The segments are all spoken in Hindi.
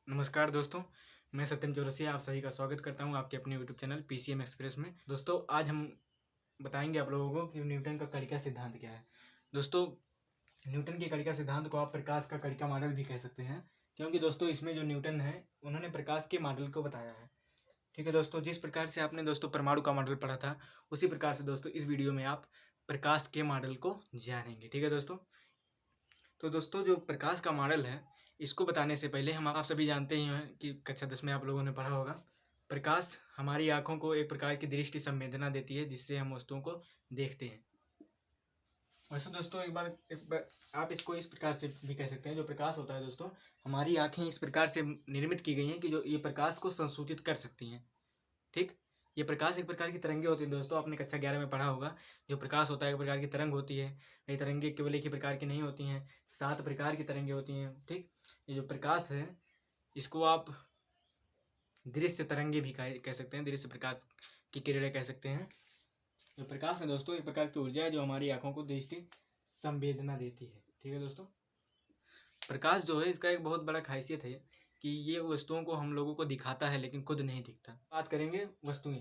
नमस्कार दोस्तों, मैं सत्यम चौरसिया आप सभी का स्वागत करता हूं आपके अपने यूट्यूब चैनल पीसीएम एक्सप्रेस में। दोस्तों आज हम बताएंगे आप लोगों को कि न्यूटन का कड़ी का सिद्धांत क्या है। दोस्तों न्यूटन की कड़ी का सिद्धांत को आप प्रकाश का कड़ी का मॉडल भी कह सकते हैं, क्योंकि दोस्तों इसमें जो न्यूटन है उन्होंने प्रकाश के मॉडल को बताया है। ठीक है दोस्तों, जिस प्रकार से आपने दोस्तों परमाणु का मॉडल पढ़ा था उसी प्रकार से दोस्तों इस वीडियो में आप प्रकाश के मॉडल को जानेंगे। ठीक है दोस्तों, तो दोस्तों जो प्रकाश का मॉडल है इसको बताने से पहले हम आप सभी जानते ही हैं कि कक्षा 10 में आप लोगों ने पढ़ा होगा, प्रकाश हमारी आंखों को एक प्रकार की दृष्टि संवेदना देती है जिससे हम वस्तुओं को देखते हैं। वैसे दोस्तों एक बार आप इसको इस प्रकार से भी कह सकते हैं, जो प्रकाश होता है दोस्तों हमारी आंखें इस प्रकार से निर्मित की गई हैं कि जो ये प्रकाश को संसूचित कर सकती हैं। ठीक, ये प्रकाश एक प्रकार की तरंगे होती हैं दोस्तों, आपने कक्षा 11 में पढ़ा होगा। जो प्रकाश होता है एक प्रकार की तरंग होती है। ये तरंगे केवल एक ही प्रकार की नहीं होती हैं, 7 प्रकार की तरंगे होती हैं। ठीक, ये जो प्रकाश है इसको आप दृश्य तरंगे भी कह सकते हैं, दृश्य प्रकाश की किरणें कह सकते हैं। जो प्रकाश है दोस्तों एक प्रकार की ऊर्जा है जो हमारी आंखों को दृष्टि संवेदना देती है। ठीक है दोस्तों, प्रकाश जो है इसका एक बहुत बड़ा खासियत है कि ये वस्तुओं को हम लोगों को दिखाता है लेकिन खुद नहीं दिखता। बात करेंगे वस्तुएं।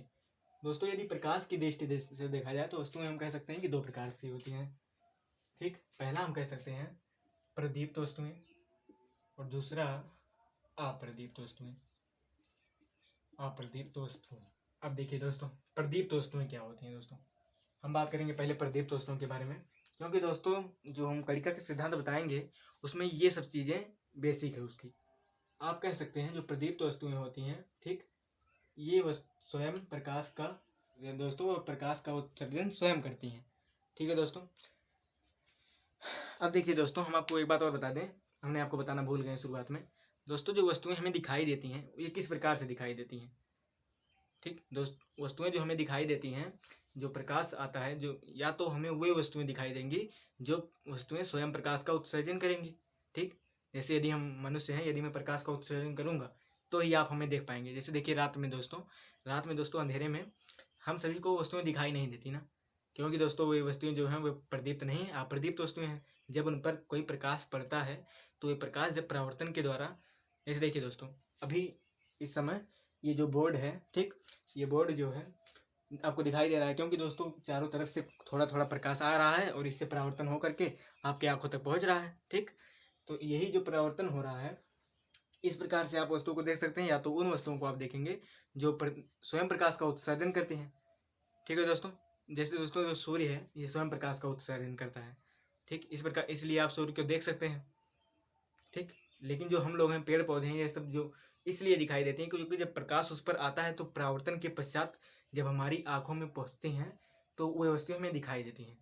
दोस्तों यदि प्रकाश की दृष्टि से देखा जाए तो वस्तुएं हम कह सकते हैं कि दो प्रकार की होती हैं। ठीक, पहला हम कह सकते हैं प्रदीप्त वस्तुएं और दूसरा अप्रदीप्त वस्तुएं। अप्रदीप्त वस्तुएं, अब देखिए दोस्तों प्रदीप्त वस्तुएं क्या होती हैं। दोस्तों हम बात करेंगे पहले प्रदीप्त वस्तुओं के बारे में, क्योंकि दोस्तों जो हम कणिका के सिद्धांत बताएंगे उसमें ये सब चीज़ें बेसिक है उसकी। आप कह सकते हैं जो प्रदीप्त वस्तुएं होती हैं, ठीक, ये स्वयं प्रकाश का दोस्तों प्रकाश का उत्सर्जन स्वयं करती हैं। ठीक है दोस्तों, अब देखिए दोस्तों हम आपको एक बात और बता दें, हमने आपको बताना भूल गए शुरुआत में। दोस्तों जो वस्तुएं हमें दिखाई देती हैं ये किस प्रकार से दिखाई देती हैं। ठीक दोस्त, वस्तुएं जो हमें दिखाई देती हैं, जो प्रकाश आता है, जो या तो हमें वे वस्तुएं दिखाई देंगी जो वस्तुएं स्वयं प्रकाश का उत्सर्जन करेंगी। ठीक, जैसे यदि हम मनुष्य हैं, यदि मैं प्रकाश का उत्सर्जन करूंगा तो ही आप हमें देख पाएंगे। जैसे देखिए रात में दोस्तों अंधेरे में हम सभी को वस्तुएं दिखाई नहीं देती ना, क्योंकि दोस्तों वे वस्तुएं जो हैं वो प्रदीप्त नहीं, अप्रदीप्त वस्तुएं हैं। जब उन पर कोई प्रकाश पड़ता है तो ये प्रकाश जब परावर्तन के द्वारा, जैसे देखिए दोस्तों अभी इस समय ये जो बोर्ड है, ठीक, ये बोर्ड जो है आपको दिखाई दे रहा है क्योंकि दोस्तों चारों तरफ से थोड़ा थोड़ा प्रकाश आ रहा है और इससे परावर्तन हो करके आपकी आंखों तक पहुंच रहा है। ठीक, तो यही जो परावर्तन हो रहा है इस प्रकार से आप वस्तुओं को देख सकते हैं, या तो उन वस्तुओं को आप देखेंगे जो स्वयं प्रकाश का उत्सर्जन करते हैं। ठीक है दोस्तों, जैसे दोस्तों जो सूर्य है ये स्वयं प्रकाश का उत्सर्जन करता है। ठीक, इस प्रकार इसलिए आप सूर्य को देख सकते हैं। ठीक, लेकिन जो हम लोग हैं, पेड़ पौधे हैं, ये सब जो इसलिए दिखाई देते हैं क्योंकि जब प्रकाश उस पर आता है तो परावर्तन के पश्चात जब हमारी आंखों में पहुंचती हैं तो वह वस्तुएं हमें दिखाई देती हैं।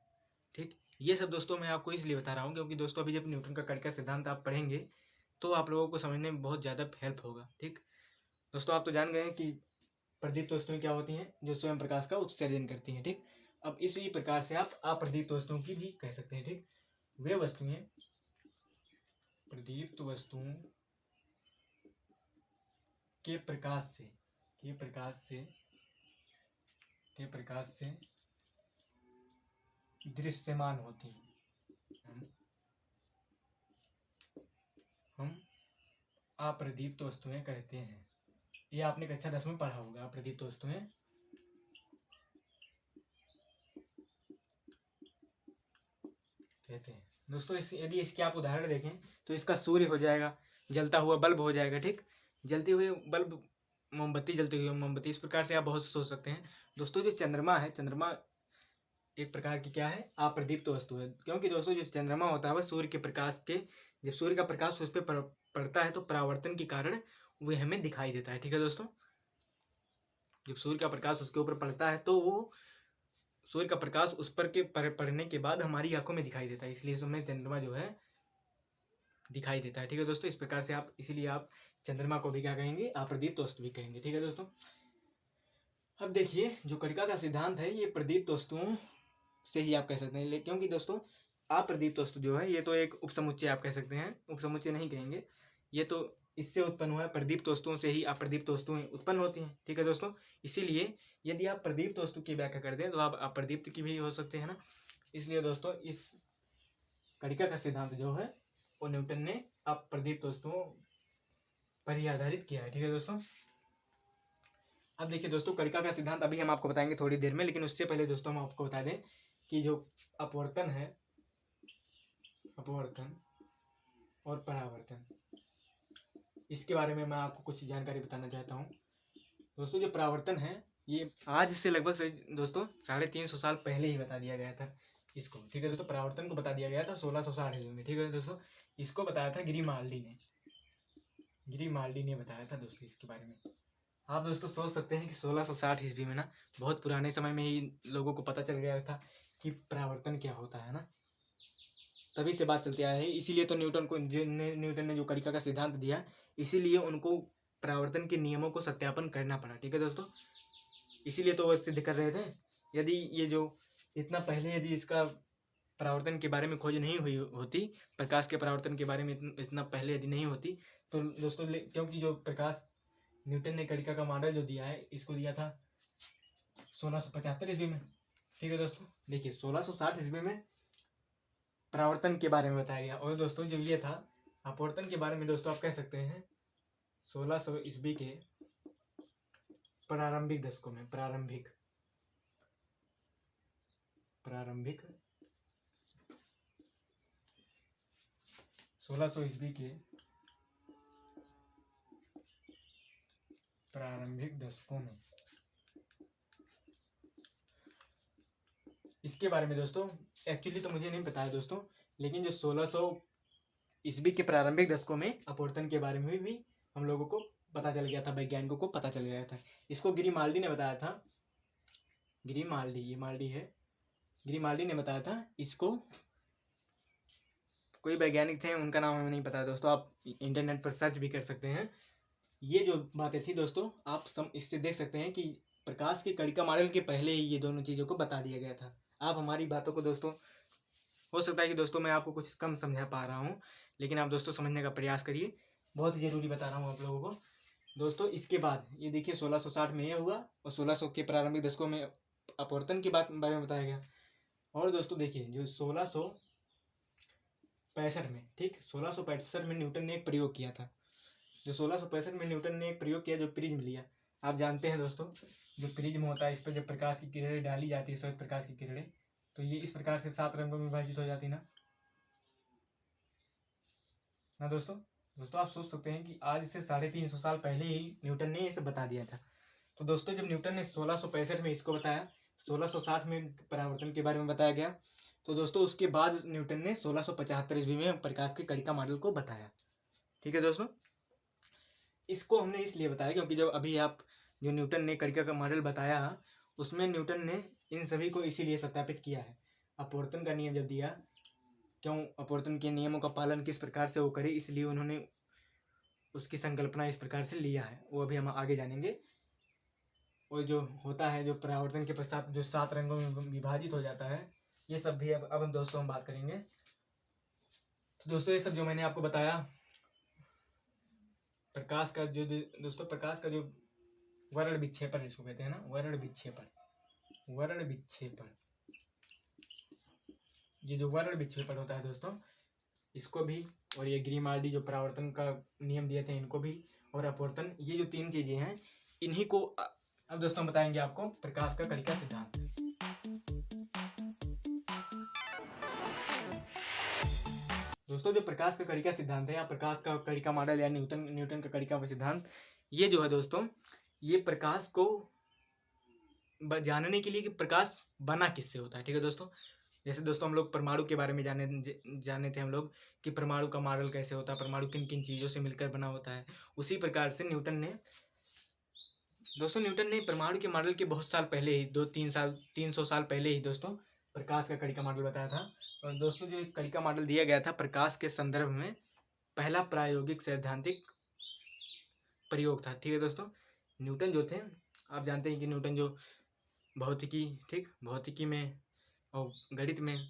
ठीक, ये सब दोस्तों मैं आपको इसलिए बता रहा हूँ क्योंकि दोस्तों अभी जब न्यूटन का कड़ी का सिद्धांत आप पढ़ेंगे तो आप लोगों को समझने में बहुत ज़्यादा हेल्प होगा। ठीक दोस्तों, आप तो जान गए हैं कि प्रदीप्त वस्तुएं क्या होती हैं, जो स्वयं प्रकाश का उत्सर्जन करती हैं। ठीक, अब इसी प्रकार से आप अप्रदीप्त वस्तुओं की भी कह सकते हैं। ठीक, वे वस्तुएं प्रदीप्त वस्तुओं के प्रकाश से दृश्यमान होती हैं। हम अप्रदीप्त वस्तुएं कहते हैं। ये आपने कक्षा 10 में पढ़ा होगा, अप्रदीप्त वस्तुएं कहते हैं। दोस्तों यदि इसके आप उदाहरण देखें तो इसका सूर्य हो जाएगा, जलता हुआ बल्ब हो जाएगा। ठीक, जलती हुई बल्ब, मोमबत्ती जलती हुई मोमबत्ती, इस प्रकार से आप बहुत सोच सकते हैं। दोस्तों जो चंद्रमा है, चंद्रमा एक प्रकार की क्या है, अप्रदीप्त वस्तु है, क्योंकि दोस्तों जो चंद्रमा होता है वह सूर्य के प्रकाश के, जब सूर्य का प्रकाश उस पर पड़ता है तो परावर्तन के कारण वह हमें दिखाई देता है। ठीक है दोस्तों, जब सूर्य का प्रकाश उसके ऊपर पड़ता है तो वो सूर्य का प्रकाश उस पर के पड़ने के बाद हमारी आंखों में दिखाई देता है, इसलिए हमें चंद्रमा जो है दिखाई देता है। ठीक है दोस्तों, इस प्रकार से आप, इसीलिए आप चंद्रमा को भी क्या कहेंगे, अप्रदीप्त वस्तु भी कहेंगे। ठीक है दोस्तों, अब देखिए जो कणिका का सिद्धांत है ये प्रदीप्त वस्तुओं से ही आप कह सकते हैं, क्योंकि दोस्तों अप्रदीप्त वस्तु जो है ये तो एक उपसमुच्चय आप कह सकते हैं, उपसमुच्चय नहीं कहेंगे, ये तो इससे उत्पन्न हुआ है। प्रदीप्त वस्तुओं से ही अप्रदीप्त वस्तुएं उत्पन्न होती हैं। ठीक है दोस्तों, इसीलिए यदि आप प्रदीप्त वस्तु की व्याख्या कर दें तो आप अप्रदीप्त की भी हो सकते हैं ना। इसलिए दोस्तों इस कणिका का सिद्धांत जो है वो न्यूटन ने अप्रदीप्त वस्तुओं पर ही आधारित किया है। ठीक है दोस्तों। अब देखिए दोस्तों, कणिका का सिद्धांत अभी हम आपको बताएंगे थोड़ी देर में, लेकिन उससे पहले दोस्तों हम आपको बता दें कि जो अपवर्तन है, अपवर्तन और परावर्तन, इसके बारे में मैं आपको कुछ जानकारी बताना चाहता हूँ। दोस्तों जो परावर्तन है ये आज से लगभग दोस्तों 350 साल पहले ही बता दिया गया था इसको। ठीक है दोस्तों, परावर्तन को बता दिया गया था 1660 में। ठीक है दोस्तों, इसको बताया था ग्रीमाल्डी ने बताया था दोस्तों इसके बारे में। आप दोस्तों सोच सकते हैं कि 1660 ईस्वी में ना, बहुत पुराने समय में ही लोगों को पता चल गया था कि परावर्तन क्या होता है ना, तभी से बात चलती आई है। इसीलिए तो न्यूटन ने जो कणिका का सिद्धांत दिया, इसीलिए उनको परावर्तन के नियमों को सत्यापन करना पड़ा। ठीक है दोस्तों, इसीलिए तो वो सिद्ध कर रहे थे। यदि ये जो इतना पहले यदि इसका परावर्तन के बारे में खोज नहीं हुई होती, प्रकाश के परावर्तन के बारे में इतना पहले यदि नहीं होती, तो दोस्तों क्योंकि जो प्रकाश न्यूटन ने कणिका का मॉडल जो दिया है, इसको दिया था 1675 ईस्वी में। ठीक है दोस्तों, देखिए 1660 ईस्वी में परावर्तन के बारे में बताया गया। और दोस्तों जो ये था अपवर्तन के बारे में, दोस्तों आप कह सकते हैं 1600 ईस्वी के प्रारंभिक दशकों में, प्रारंभिक 1600 ईस्वी के प्रारंभिक दशकों में इसके बारे में दोस्तों एक्चुअली तो मुझे नहीं पता है दोस्तों, लेकिन जो 1600 ईस्वी के प्रारंभिक दशकों में अपवर्तन के बारे में भी हम लोगों को पता चल गया था, वैज्ञानिकों को पता चल गया था। इसको ग्रीमाल्डी ने बताया था। ग्रीमाल्डी ने बताया था इसको। कोई वैज्ञानिक थे, उनका नाम हमें नहीं पता है दोस्तों, आप इंटरनेट पर सर्च भी कर सकते हैं। ये जो बातें थी दोस्तों, आप इससे देख सकते हैं कि प्रकाश के कणिका मॉडल के पहले ही ये दोनों चीज़ों को बता दिया गया था। आप हमारी बातों को दोस्तों, हो सकता है कि दोस्तों मैं आपको कुछ कम समझा पा रहा हूँ, लेकिन आप दोस्तों समझने का प्रयास करिए, बहुत ज़रूरी बता रहा हूँ आप लोगों को दोस्तों। इसके बाद ये देखिए 1660 में ये हुआ, और 1600 के प्रारंभिक दशकों में अपवर्तन की बारे में बताया गया। और दोस्तों देखिए जो 1665 में, ठीक 1665 में न्यूटन ने एक प्रयोग किया था। जो 1665 में न्यूटन ने एक प्रयोग किया, जो प्रिज्म लिया। आप जानते हैं दोस्तों, जो प्रिज्म होता है, इस पर जब प्रकाश की किरणें डाली जाती है, श्वेत प्रकाश की किरणें, तो ये इस प्रकार से 7 रंगों में विभाजित हो जाती ना दोस्तों। आप सोच सकते हैं कि आज से 350 साल पहले ही न्यूटन ने इसे बता दिया था। तो दोस्तों जब न्यूटन ने 1665 में इसको बताया, 1660 में परावर्तन के बारे में बताया गया, तो दोस्तों उसके बाद न्यूटन ने 1675 ईस्वी में प्रकाश के कणिका मॉडल को बताया। ठीक है दोस्तों, इसको हमने इसलिए बताया क्योंकि जब अभी आप जो न्यूटन ने कणिका का मॉडल बताया, उसमें न्यूटन ने इन सभी को इसीलिए सत्यापित किया है। अपवर्तन का नियम जब दिया, क्यों अपवर्तन के नियमों का पालन किस प्रकार से वो करे, इसलिए उन्होंने उसकी संकल्पना इस प्रकार से लिया है, वो अभी हम आगे जानेंगे। और जो होता है, जो परावर्तन के पश्चात जो 7 रंगों में विभाजित हो जाता है, ये सब भी अब हम दोस्तों हम बात करेंगे। तो दोस्तों ये सब जो मैंने आपको बताया, प्रकाश का जो दोस्तों प्रकाश का जो वर्ण विक्षेपण इसको कहते हैं ना, वर्ण विक्षेपण, ये जो वर्ण विक्षेपण होता है दोस्तों, इसको भी, और ये ग्रीमाल्डी जो परावर्तन का नियम दिए थे, इनको भी, और अपवर्तन, ये जो 3 चीजें हैं, इन्हीं को अब दोस्तों बताएंगे आपको प्रकाश का कणिका सिद्धांत। दोस्तों जो प्रकाश का कणिका सिद्धांत है, या प्रकाश का कणिका मॉडल, या न्यूटन का कणिका सिद्धांत, ये जो है दोस्तों, ये प्रकाश को जानने के लिए कि प्रकाश बना किससे होता है। ठीक है दोस्तों, जैसे दोस्तों हम लोग परमाणु के बारे में जाने थे हम लोग कि परमाणु का मॉडल कैसे होता है, परमाणु किन किन चीज़ों से मिलकर बना होता है। उसी प्रकार से न्यूटन ने परमाणु के मॉडल के बहुत साल पहले ही, 300 साल पहले ही दोस्तों प्रकाश का कणिका मॉडल बताया था। और दोस्तों जो कणिका मॉडल दिया गया था प्रकाश के संदर्भ में, पहला प्रायोगिक सैद्धांतिक प्रयोग था। ठीक है दोस्तों, न्यूटन जो थे, आप जानते हैं कि न्यूटन जो भौतिकी में और गणित में,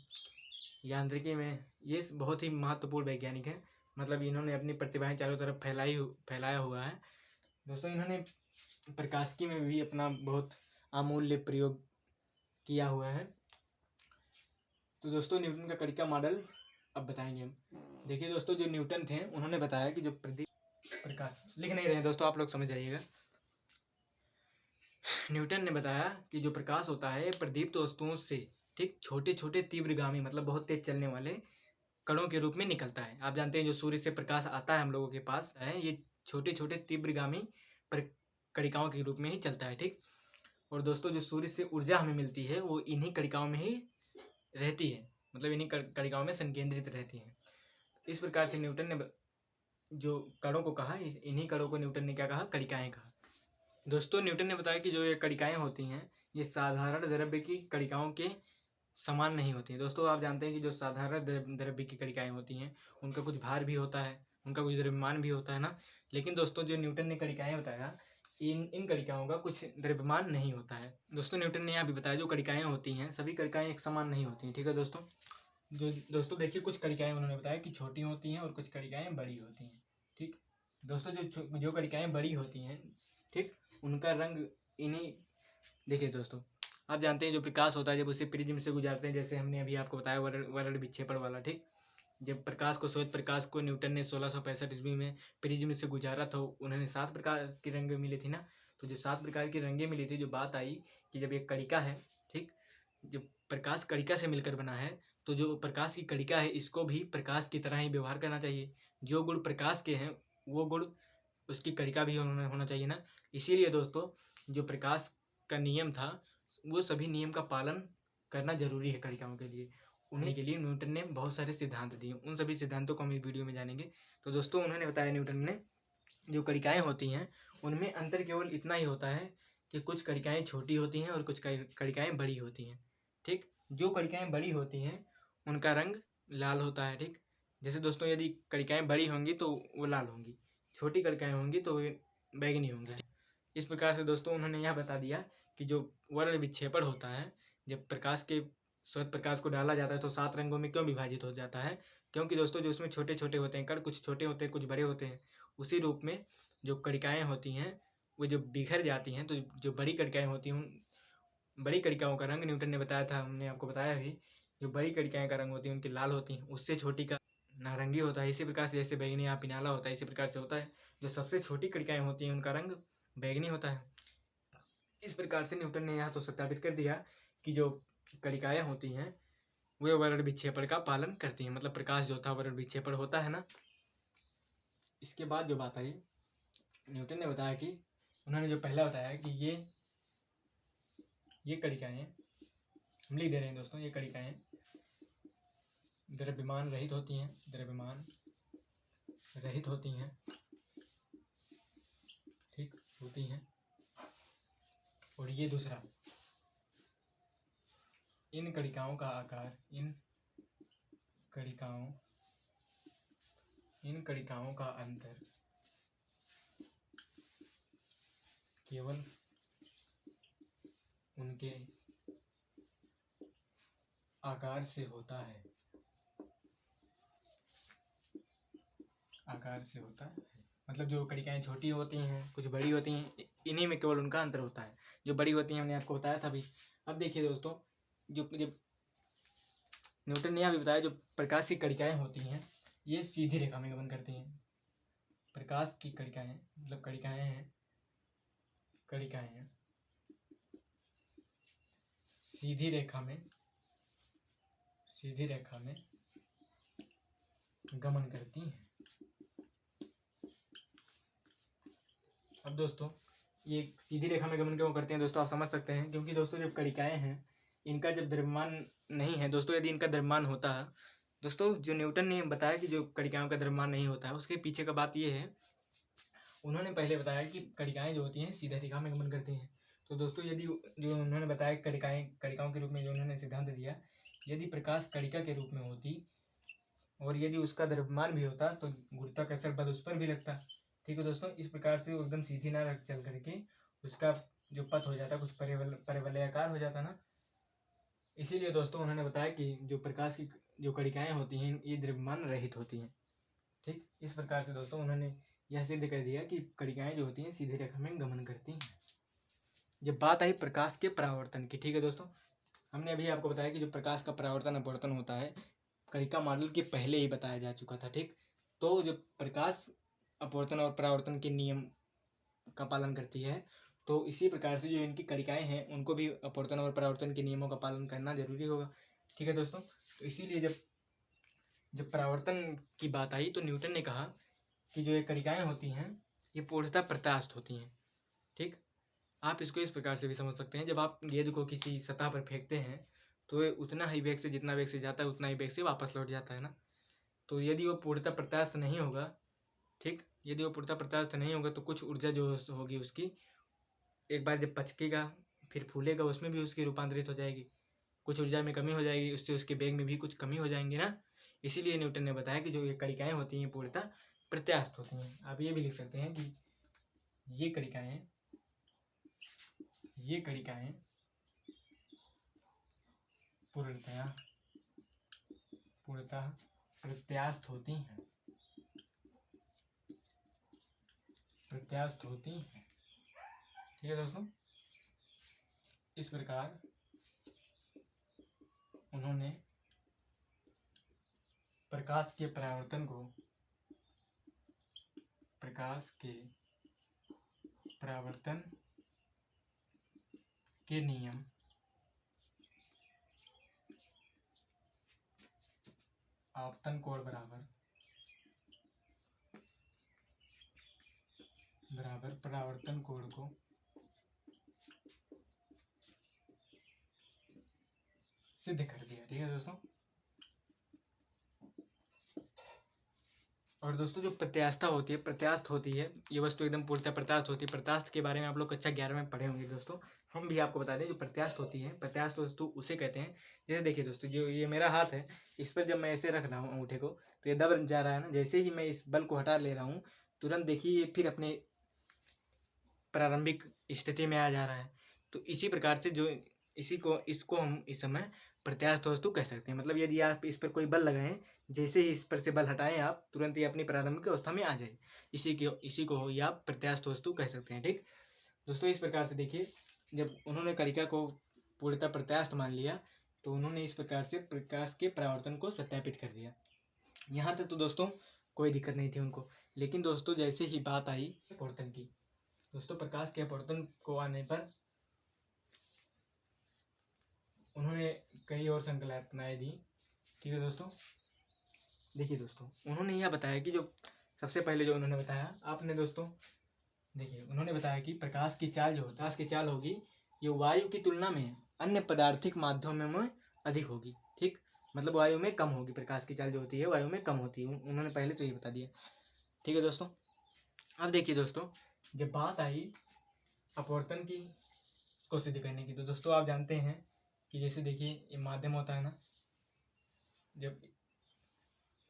यांत्रिकी में, ये बहुत ही महत्वपूर्ण वैज्ञानिक हैं। मतलब इन्होंने अपनी प्रतिभाएं चारों तरफ फैलाया हुआ है दोस्तों। इन्होंने प्रकाशिकी में भी अपना बहुत अमूल्य प्रयोग किया हुआ है। तो दोस्तों न्यूटन का कणिका मॉडल अब बताएंगे हम। देखिए दोस्तों, जो न्यूटन थे, उन्होंने बताया कि जो प्रकाश लिख नहीं रहे हैं दोस्तों, आप लोग समझ जाइएगा। न्यूटन ने बताया कि जो प्रकाश होता है प्रदीप्त वस्तुओं से ठीक छोटे छोटे तीव्रगामी मतलब बहुत तेज चलने वाले कणों के रूप में निकलता है। आप जानते हैं जो सूर्य से प्रकाश आता है हम लोगों के पास है, ये छोटे छोटे तीव्रगामी कणिकाओं के रूप में ही चलता है। ठीक, और दोस्तों जो सूर्य से ऊर्जा हमें मिलती है वो इन्हीं कणिकाओं में ही रहती है, मतलब इन्हीं कणिकाओं में संकेंद्रित रहती है। इस प्रकार से न्यूटन ने जो कणों को कहा, इन्हीं कणों को न्यूटन ने क्या कहा, कणिकाएं कहा। दोस्तों न्यूटन ने बताया कि जो ये कणिकाएं होती हैं ये साधारण द्रव्य की कणिकाओं के समान नहीं होती हैं। दोस्तों आप जानते हैं कि जो साधारण द्रव्य की कणिकाएं होती हैं उनका कुछ भार भी होता है, उनका कुछ द्रव्यमान भी होता है ना। लेकिन दोस्तों जो न्यूटन ने कणिकाएं बताया, इन कणिकाओं का कुछ द्रव्यमान नहीं होता है। दोस्तों न्यूटन ने यहाँ भी बताया जो कणिकाएं होती हैं सभी कणिकाएं एक समान नहीं होती हैं। ठीक है दोस्तों, जो दोस्तों देखिए कुछ कणिकाएं उन्होंने बताया कि छोटी होती हैं और कुछ कणिकाएं बड़ी होती हैं। ठीक दोस्तों, जो कणिकाएं बड़ी होती हैं ठीक उनका रंग इन्हीं, देखिए दोस्तों आप जानते हैं जो प्रकाश होता है जब उसे प्रिज्म से गुजारते हैं, जैसे हमने अभी आपको बताया वर्ण विक्षेपण वाला। ठीक, जब श्वेत प्रकाश को न्यूटन ने 1665 ईस्वी में प्रिज्म से गुजारा था, उन्होंने 7 प्रकार की रंग मिली थी ना। तो जो 7 प्रकार की रंगें मिली थी, जो बात आई कि जब एक कणिका है ठीक, जब प्रकाश कणिका से मिलकर बना है तो जो प्रकाश की कणिका है इसको भी प्रकाश की तरह ही व्यवहार करना चाहिए। जो गुण प्रकाश के हैं वो गुण उसकी कणिका भी होना चाहिए ना। इसीलिए दोस्तों जो प्रकाश का नियम था वो सभी नियम का पालन करना जरूरी है कणिकाओं के लिए। उन्हीं के लिए न्यूटन ने बहुत सारे सिद्धांत दिए, उन सभी सिद्धांतों को हम इस वीडियो में जानेंगे। तो दोस्तों उन्होंने बताया न्यूटन ने जो कणिकाएं होती हैं उनमें अंतर केवल इतना ही होता है कि कुछ कणिकाएं छोटी होती हैं और कुछ कणिकाएं बड़ी होती हैं। ठीक, जो कणिकाएं बड़ी होती हैं उनका रंग लाल होता है। ठीक, जैसे दोस्तों यदि कणिकाएं बड़ी होंगी तो वो लाल होंगी, छोटी कणिकाएं होंगी तो वे बैंगनी होंगी। इस प्रकार से दोस्तों उन्होंने यह बता दिया कि जो वर्ण विक्षेपण होता है, जब श्वेत प्रकाश को डाला जाता है तो 7 रंगों में क्यों विभाजित हो जाता है, क्योंकि दोस्तों जो उसमें छोटे छोटे होते हैं कण, कुछ छोटे होते हैं कुछ बड़े होते हैं, उसी रूप में जो कणिकाएं होती हैं वो जो बिखर जाती हैं, तो जो बड़ी कणिकाएं होती हैं बड़ी कणिकाओं का रंग न्यूटन ने बताया था, हमने आपको बताया भी, जो बड़ी कणिकाएं का रंग होती है उनकी लाल होती हैं, उससे छोटी का नारंगी होता है। इसी प्रकार से जैसे बैंगनी या पिनाला होता है, इसी प्रकार से होता है जो सबसे छोटी कणिकाएं होती हैं उनका रंग बैंगनी होता है। इस प्रकार से न्यूटन ने यहाँ तो सत्यापित कर दिया कि जो कणिकाएं होती हैं वे वर्ण विक्षेपण का पालन करती हैं, मतलब प्रकाश जो था वर्ण विक्षेपण होता है ना। इसके बाद जो बात आई, न्यूटन ने बताया कि उन्होंने जो पहला बताया कि ये कणिकाएं, हम लिख दे रहे हैं दोस्तों, ये कणिकाएं द्रव्यमान रहित होती हैं, द्रव्यमान रहित होती हैं ठीक होती हैं। और ये दूसरा, इन कणिकाओं का आकार, इन कणिकाओं का अंतर केवल उनके आकार से होता है, आकार से होता है। मतलब जो कणिकाएं छोटी होती हैं कुछ बड़ी होती हैं, इन्हीं में केवल उनका अंतर होता है। जो बड़ी होती हैं हमने आपको बताया था अभी। अब देखिए दोस्तों, जो न्यूटन ने यह भी बताया जो प्रकाश की कणिकाएं होती हैं ये सीधी रेखा में गमन करती हैं। प्रकाश की कणिकाएं मतलब कणिकाएं हैं सीधी रेखा में गमन करती हैं। अब दोस्तों ये सीधी रेखा में गमन क्यों करते हैं दोस्तों, आप समझ सकते हैं, क्योंकि दोस्तों जब कणिकाएं हैं इनका जब द्रव्यमान नहीं है दोस्तों, यदि इनका द्रव्यमान होता है दोस्तों, जो न्यूटन ने बताया कि जो कणिकाओं का द्रव्यमान नहीं होता है उसके पीछे का बात ये है, उन्होंने पहले बताया कि कणिकाएं जो होती हैं सीधी रेखा में गमन करती हैं। तो दोस्तों यदि जो उन्होंने बताया कणिकाओं के रूप में जो उन्होंने सिद्धांत दिया, यदि प्रकाश कणिका के रूप में होती और यदि उसका द्रव्यमान भी होता तो गुरुत्वाकर्षण बल उस पर भी लगता। ठीक है दोस्तों, इस प्रकार से एकदम सीधी ना रख चल करके उसका जो पथ हो जाता कुछ परिवलयाकार हो जाता ना। इसीलिए दोस्तों उन्होंने बताया कि जो प्रकाश की जो कणिकाएं होती हैं ये द्रव्यमान रहित होती हैं। ठीक, इस प्रकार से दोस्तों उन्होंने यह सिद्ध कर दिया कि कणिकाएं जो होती हैं सीधी रेखा में गमन करती हैं। जब बात आई प्रकाश के परावर्तन की, ठीक है दोस्तों, हमने अभी आपको बताया कि जो प्रकाश का परावर्तन अपवर्तन होता है कणिका मॉडल के पहले ही बताया जा चुका था। ठीक, तो जो प्रकाश अपवर्तन और परावर्तन के नियम का पालन करती है, तो इसी प्रकार से जो इनकी कणिकाएं हैं उनको भी अपवर्तन और परावर्तन के नियमों का पालन करना जरूरी होगा। ठीक है दोस्तों, तो इसीलिए जब परावर्तन की बात आई तो न्यूटन ने कहा कि जो ये कणिकाएं होती हैं ये पूर्णतः प्रत्यास्थ होती हैं। ठीक, आप इसको इस प्रकार से भी समझ सकते हैं, जब आप गेंद को किसी सतह पर फेंकते हैं तो ये उतना ही वेग से, जितना वेग से जाता है उतना ही वेग से वापस लौट जाता है ना। तो यदि वो पूर्णतः प्रत्यास्थ नहीं होगा, ठीक, यदि वो पूर्णतः प्रत्यास्थ नहीं होगा तो कुछ ऊर्जा जो होगी उसकी, एक बार जब पचकेगा फिर फूलेगा उसमें भी उसकी रूपांतरित हो जाएगी, कुछ ऊर्जा में कमी हो जाएगी, उससे उसके वेग में भी कुछ कमी हो जाएंगी ना। इसीलिए न्यूटन ने बताया कि जो ये कणिकाएं होती हैं पूर्णतः प्रत्यास्थ होती हैं। आप ये भी लिख सकते हैं कि ये कणिकाएं पूर्णतः प्रत्यास्थ होती हैं, ठीक है दोस्तों। इस प्रकार उन्होंने प्रकाश के परावर्तन के नियम आपतन कोण बराबर परावर्तन कोण को सिद्ध कर दिया। ठीक है दोस्तों, और दोस्तों जो प्रत्यास्थ होती है ये वस्तु एकदम पूर्णतः प्रत्यास्थ होती है। प्रत्यास्थ के बारे में आप लोग कक्षा 11 में पढ़े होंगे दोस्तों, हम भी आपको बता दें जो प्रत्यास्थ होती है, प्रत्यास्थ वस्तु उसे कहते हैं। जैसे देखिए दोस्तों, जो ये मेरा हाथ है, इस पर जब मैं ऐसे रख रहा हूँ अंगूठे को तो ये दब जा रहा है ना। जैसे ही मैं इस बल को हटा ले रहा हूँ तुरंत देखिए ये फिर अपने प्रारंभिक स्थिति में आ जा रहा है। तो इसी प्रकार से जो इसको हम इस समय प्रत्यास्थ वस्तु कह सकते हैं। मतलब यदि आप इस पर कोई बल लगाएं, जैसे ही इस पर से बल हटाएं आप तुरंत ये अपनी प्रारंभिक अवस्था में आ जाए, इसी को ही आप प्रत्यास्थ वस्तु कह सकते हैं। ठीक दोस्तों, इस प्रकार से देखिए, जब उन्होंने कणिका को पूर्णतः प्रत्यास्थ मान लिया तो उन्होंने इस प्रकार से प्रकाश के परावर्तन को सत्यापित कर दिया। यहाँ तक तो दोस्तों कोई दिक्कत नहीं थी उनको। लेकिन दोस्तों जैसे ही बात आई अपवर्तन की, दोस्तों प्रकाश के अपवर्तन को आने पर उन्होंने कई और संकल्पनाएं दी। ठीक है दोस्तों, देखिए दोस्तों, उन्होंने यह बताया कि जो सबसे पहले जो उन्होंने बताया, आपने दोस्तों देखिए, उन्होंने बताया कि प्रकाश की चाल होगी ये वायु की तुलना में अन्य पदार्थिक माध्यमों में अधिक होगी। ठीक, मतलब वायु में कम होगी, प्रकाश की चाल जो होती है वायु में कम होती है, उन्होंने पहले तो ये बता दिया। ठीक है दोस्तों, अब देखिए दोस्तों, जब बात आई अपवर्तन की को सिद्ध करने की, तो दोस्तों आप जानते हैं कि जैसे देखिए ये माध्यम होता है ना, जब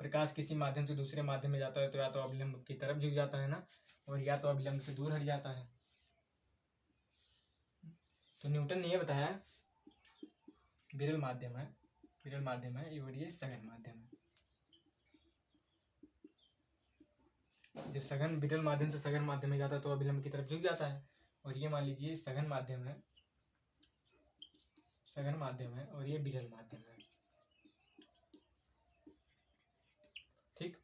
प्रकाश किसी माध्यम से दूसरे माध्यम में जाता है तो या तो अभिलंब की तरफ झुक जाता है ना, और या तो अभिलंब से दूर हट जाता है। तो न्यूटन ने यह बताया विरल माध्यम है और ये सघन माध्यम है। जब सघन विरल माध्यम से सघन माध्यम में जाता है तो अभिलंब की तरफ झुक जाता है, और ये मान लीजिए सघन माध्यम है और ये विरल माध्यम है। ठीक,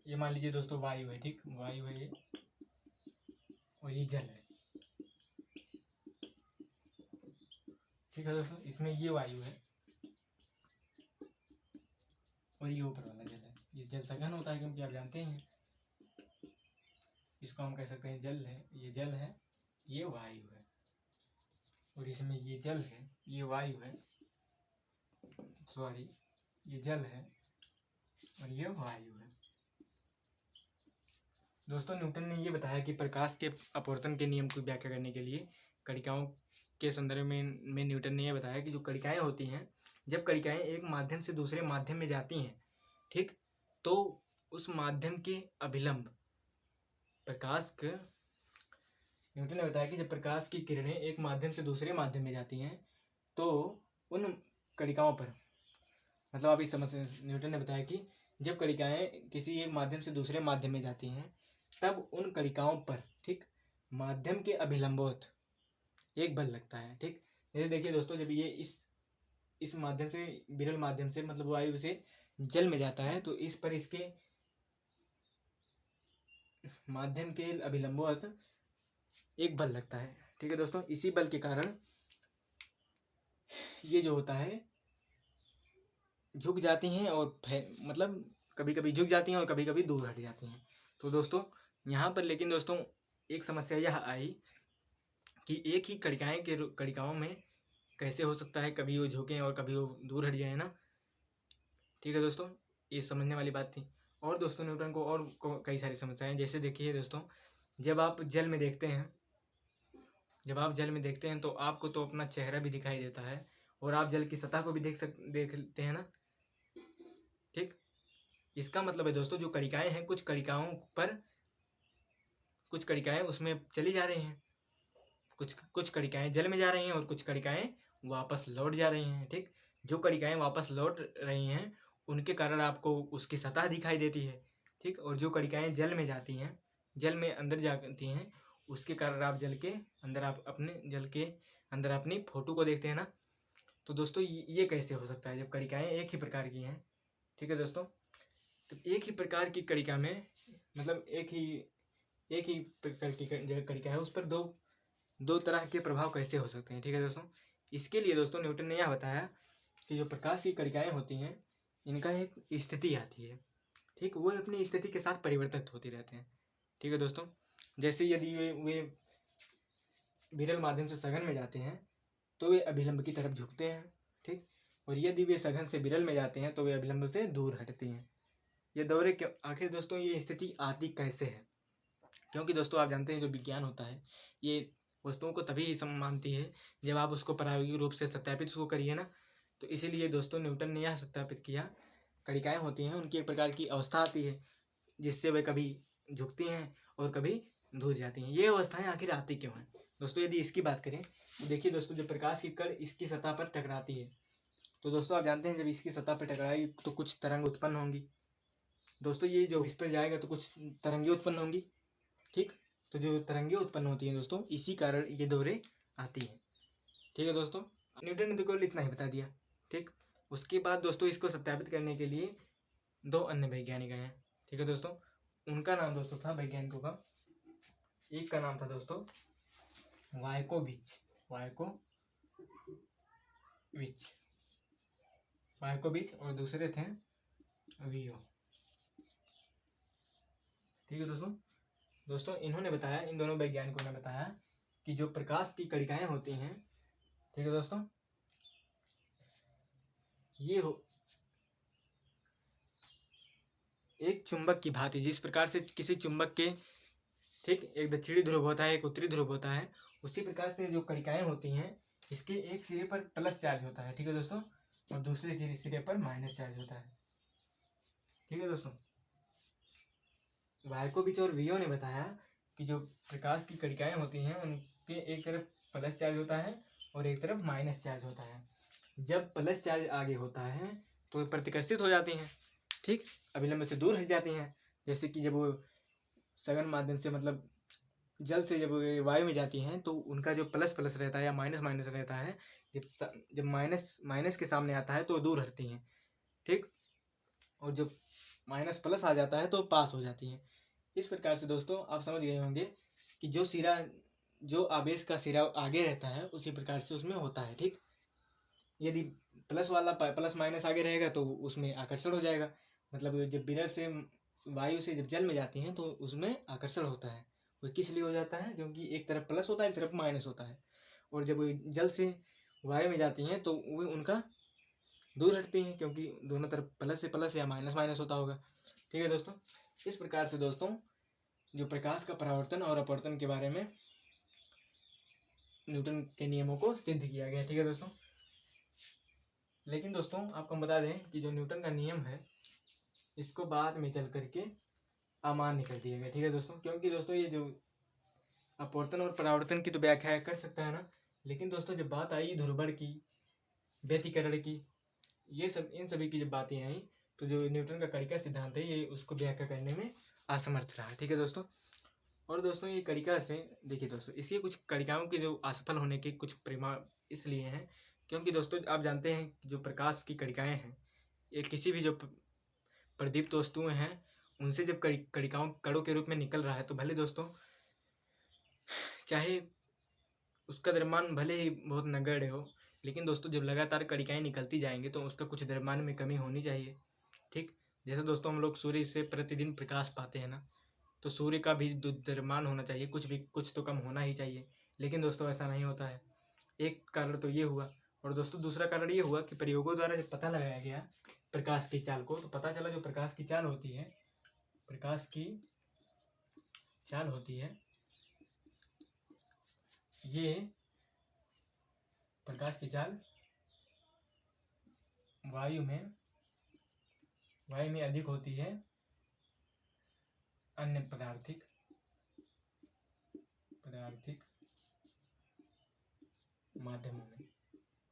ये मान लीजिए दोस्तों वायु है। ठीक, वायु है ये, और ये जल है। ठीक है दोस्तों, इसमें ये वायु है और ये ऊपर वाला जल है। ये जल सघन होता है क्योंकि आप जानते हैं इसको हम कह सकते हैं जल है, ये जल है, ये वायु है, और इसमें ये जल है, ये वायु है, सॉरी ये जल है और ये वायु है। दोस्तों न्यूटन ने ये बताया कि प्रकाश के अपवर्तन के नियम की व्याख्या करने के लिए कणिकाओं के संदर्भ में न्यूटन ने यह बताया कि जो कणिकाएं होती हैं, जब कणिकाएं एक माध्यम से दूसरे माध्यम में जाती हैं, ठीक, तो उस माध्यम के अभिलंब न्यूटन ने बताया कि जब प्रकाश की किरणें एक माध्यम से दूसरे माध्यम में जाती हैं तो उन कणिकाओं पर, मतलब आप इस समझ, न्यूटन ने बताया कि जब कणिकाएं किसी एक माध्यम से दूसरे माध्यम में जाती हैं तब उन कणिकाओं पर, ठीक, माध्यम के अभिलंबोत एक बल लगता है। ठीक, जैसे देखिए दोस्तों, जब ये इस माध्यम से, विरल माध्यम से, मतलब वायु से जल में जाता है तो इस पर इसके माध्यम के अभिलंबवत एक बल लगता है। ठीक है दोस्तों, इसी बल के कारण ये जो होता है झुक जाती हैं और मतलब कभी कभी झुक जाती हैं और कभी कभी दूर हट जाती हैं। तो दोस्तों यहाँ पर लेकिन दोस्तों एक समस्या यह आई कि एक ही कणिकाओं में कैसे हो सकता है कभी वो झुकें और कभी वो दूर हट जाए ना। ठीक है दोस्तों, ये समझने वाली बात थी। और दोस्तों न्यूटन को और कई सारी समस्याएं, जैसे देखिए दोस्तों, जब आप जल में देखते हैं तो आपको तो अपना चेहरा भी दिखाई देता है और आप जल की सतह को भी देखते हैं ना। ठीक, इसका मतलब है दोस्तों जो कणिकाएं हैं, कुछ कणिकाएं उसमें चली जा रही हैं, कुछ कणिकाएं जल में जा रही हैं और कुछ कणिकाएं वापस लौट जा रही हैं। ठीक, जो कणिकाएं वापस लौट रही हैं उनके कारण आपको उसकी सतह दिखाई देती है। ठीक, और जो कणिकाएं जल में जाती हैं, जल में अंदर जाती हैं, उसके कारण आप जल के अंदर अपनी फोटो को देखते हैं ना। तो दोस्तों ये कैसे हो सकता है जब कणिकाएं एक ही प्रकार की हैं। ठीक है दोस्तों, तो एक ही प्रकार की कणिका में मतलब एक ही प्रकार की कणिका है, उस पर दो तरह के प्रभाव कैसे हो सकते हैं। ठीक है दोस्तों, इसके लिए दोस्तों न्यूटन ने यह बताया कि जो प्रकाश की कणिकाएं होती हैं इनका एक स्थिति आती है। ठीक, वो अपनी स्थिति के साथ परिवर्तित होती रहते हैं। ठीक है दोस्तों, जैसे यदि वे विरल माध्यम से सघन में जाते हैं तो वे अभिलंब की तरफ झुकते हैं। ठीक, और यदि वे सघन से विरल में जाते हैं तो वे अभिलंब से दूर हटते हैं। ये दौरे क्यों, आखिर दोस्तों ये स्थिति आती कैसे है? क्योंकि दोस्तों आप जानते हैं जो विज्ञान होता है ये वस्तुओं को तभी मानती है जब आप उसको प्रायोगिक रूप से सत्यापित उसको करिए ना। तो इसीलिए दोस्तों न्यूटन ने यह सत्यापित किया, कणिकाएं होती हैं उनकी एक प्रकार की अवस्था आती है जिससे वे कभी झुकती हैं और कभी धुल जाती हैं। ये अवस्थाएं आखिर आती क्यों हैं दोस्तों? यदि इसकी बात करें तो देखिए दोस्तों, जब प्रकाश की कण इसकी सतह पर टकराती है तो दोस्तों आप जानते हैं जब इसकी सतह पर टकराएगी तो कुछ तरंग उत्पन्न होंगी। दोस्तों ये जो इस पर जाएगा तो कुछ तरंगें उत्पन्न होंगी। ठीक, तो जो तरंगें उत्पन्न होती हैं दोस्तों इसी कारण ये दौरे आती हैं। ठीक है दोस्तों, न्यूटन ने तो केवल इतना ही बता दिया। ठीक, उसके बाद दोस्तों इसको सत्यापित करने के लिए दो अन्य वैज्ञानिक आए हैं। ठीक है दोस्तों, उनका नाम दोस्तों था, वैज्ञानिकों का एक का नाम था दोस्तों वायकोविच और दूसरे थे वियो। ठीक है दोस्तों इन्होंने बताया, इन दोनों वैज्ञानिकों ने बताया कि जो प्रकाश की कणिकाएं होती हैं, ठीक है दोस्तों, ये एक चुंबक की भांति, जिस प्रकार से किसी चुंबक के ठीक एक दक्षिणी ध्रुव होता है एक उत्तरी ध्रुव होता है, उसी प्रकार से जो कणिकाएं होती हैं इसके एक सिरे पर प्लस चार्ज होता है। ठीक है दोस्तों, और दूसरे सिरे पर माइनस चार्ज होता है। ठीक है दोस्तों, वायकोविच और वियो ने बताया कि जो प्रकाश की कणिकाएं होती हैं उनके एक तरफ प्लस चार्ज होता है और एक तरफ माइनस चार्ज होता है। जब प्लस चार्ज आगे होता है तो प्रतिकर्षित हो जाती हैं। ठीक, अभिलंब से दूर हट जाती हैं। जैसे कि जब वो सघन माध्यम से मतलब जल से जब वायु में जाती हैं तो उनका जो प्लस प्लस रहता है या माइनस माइनस रहता है, जब माइनस माइनस के सामने आता है तो दूर हटती हैं। ठीक, और जब माइनस प्लस आ जाता है तो पास हो जाती हैं। इस प्रकार से दोस्तों आप समझ गए होंगे कि जो आवेश का सिरा आगे रहता है उसी प्रकार से उसमें होता है। ठीक, यदि प्लस वाला प्लस माइनस आगे रहेगा तो उसमें आकर्षण हो जाएगा। मतलब जब विरल से वायु से जब जल में जाती हैं तो उसमें आकर्षण होता है। वो किस लिए हो जाता है? क्योंकि एक तरफ प्लस होता है एक तरफ माइनस होता है, और जब जल से वायु में जाती हैं तो वे उनका दूर हटती हैं क्योंकि दोनों तरफ प्लस से प्लस या माइनस माइनस होता होगा। ठीक है दोस्तों, इस प्रकार से दोस्तों जो प्रकाश का परावर्तन और अपवर्तन के बारे में न्यूटन के नियमों को सिद्ध किया गया। ठीक है दोस्तों, लेकिन दोस्तों आपको हम बता दें कि जो न्यूटन का नियम है इसको बाद में चल करके अमान्य कर दिया गया। ठीक है दोस्तों, क्योंकि दोस्तों ये जो अपवर्तन और परावर्तन की तो व्याख्या कर सकता है ना, लेकिन दोस्तों जब बात आई ध्रुवण की, व्यतिकरण की, ये सब इन सभी की जब बातें आई तो जो न्यूटन का कणिका सिद्धांत है ये उसको व्याख्या करने में असमर्थ रहा। ठीक है दोस्तों, और दोस्तों ये कणिका से देखिए दोस्तों इसके कुछ कणिकाओं के जो असफल होने के कुछ परिणाम इसलिए हैं क्योंकि दोस्तों आप जानते हैं जो प्रकाश की कणिकाएं हैं ये किसी भी जो प्रदीप्त वस्तुएं हैं उनसे जब कणों के रूप में निकल रहा है तो भले दोस्तों चाहे उसका द्रव्यमान भले ही बहुत नगण्य हो, लेकिन दोस्तों जब लगातार कणिकाएँ निकलती जाएंगी तो उसका कुछ द्रव्यमान में कमी होनी चाहिए। ठीक, जैसे दोस्तों हम लोग सूर्य से प्रतिदिन प्रकाश पाते हैं ना, तो सूर्य का भी द्रव्यमान होना चाहिए, कुछ तो कम होना ही चाहिए, लेकिन दोस्तों ऐसा नहीं होता है। एक कारण तो ये हुआ, और दोस्तों दूसरा कारण ये हुआ कि प्रयोगों द्वारा जब पता लगाया गया प्रकाश की चाल को, तो पता चला जो प्रकाश की चाल होती है, ये प्रकाश की चाल वायु में अधिक होती है अन्य पदार्थिक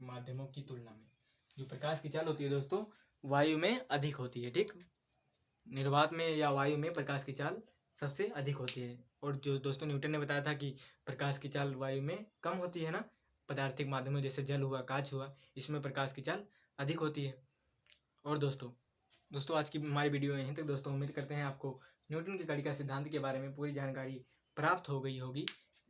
माध्यमों की तुलना में। जो प्रकाश की चाल होती है दोस्तों वायु में अधिक होती है। ठीक, निर्वात में या वायु में प्रकाश की चाल सबसे अधिक होती है। और जो दोस्तों न्यूटन ने बताया था कि प्रकाश की चाल वायु में कम होती है ना, पदार्थिक माध्यमों जैसे जल हुआ, कांच हुआ, इसमें प्रकाश की चाल अधिक होती है। और दोस्तों आज की हमारी वीडियो यहीं तक दोस्तों। उम्मीद करते हैं आपको न्यूटन के कणिका सिद्धांत के बारे में पूरी जानकारी प्राप्त हो गई होगी।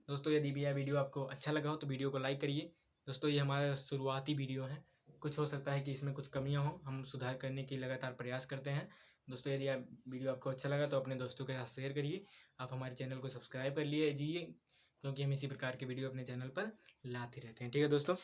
दोस्तों यदि भी यह वीडियो आपको अच्छा लगा हो तो वीडियो को लाइक करिए। दोस्तों ये हमारा शुरुआती वीडियो है, कुछ हो सकता है कि इसमें कुछ कमियां हो, हम सुधार करने की लगातार प्रयास करते हैं। दोस्तों यदि वीडियो आपको अच्छा लगा तो अपने दोस्तों के साथ शेयर करिए। आप हमारे चैनल को सब्सक्राइब कर लीजिए, क्योंकि हम इसी प्रकार के वीडियो अपने चैनल पर लाते रहते हैं। ठीक है दोस्तों।